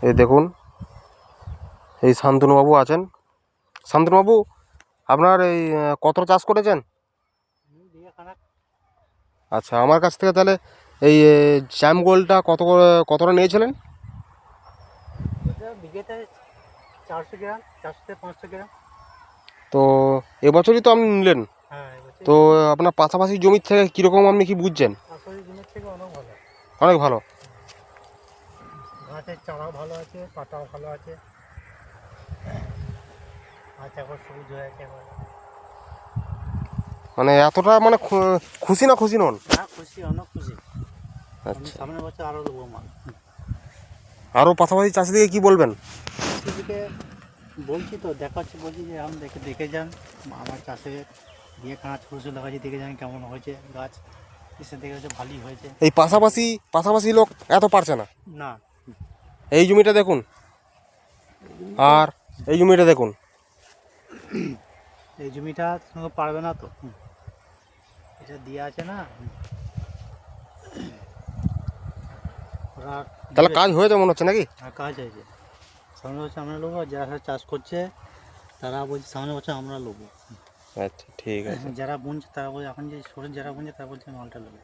এই দেখুন, এই শান্তনুবাবু আছেন। শান্তনুবাবু, আপনার এই কতটা চাষ করেছেন? আচ্ছা, আমার কাছ থেকে তাহলে এই জ্যাম গোল্ডটা কতটা নিয়েছিলেন? বিঘেতে 400 গ্রাম, 400 থেকে 500 গ্রাম। তো এবছরই তো আপনি নিলেন। হ্যাঁ, তো আপনার পাশাপাশি জমির থেকে কীরকম আপনি কি বুঝছেন? আসলে জমির থেকে অনেক ভালো, অনেক ভালো। গাছের চারাও ভালো আছে, পাতাও ভালো আছে, গাছ একবার সবুজ হয়ে আছে একবার। মানে এতটা মানে খুশি না খুশি নন? হ্যাঁ খুশি, অনেক খুশি। আমি আচ্ছা, সামনের বছর আরও দেবো মাল। আরও পাশাপাশি চাষিদিকে কি বলবেন? চাষিদিকে বলছি তো, দেখাচ্ছি, বলছি যে আমি দেখে যান আমার চাষে দিয়ে খানা ছোটো ছোটো লাগাচ্ছি, দেখে যান কেমন হয়েছে গাছ। এসে দেখে হচ্ছে ভালোই হয়েছে। এই পাশাপাশি লোক এত পারছে না। না, এই জমিটা দেখুন, আর এই জমিটা দেখুন। এই জমিটা সঙ্গে পারবে না তো, এটা দিয়ে আছে না ওরা। তাহলে কাজ হয়েছে মনে হচ্ছে নাকি? হ্যাঁ কাজ হয়েছে। সামনে বছর আমরা নেবো, যারা চাষ করছে তারা বলছে সামনে বছর আমরা নেবো। আচ্ছা, ঠিক আছে। যারা বুনছে তারা বলছে, এখন যে সরে যারা বুনছে তারা বলছে মালটা নেবো।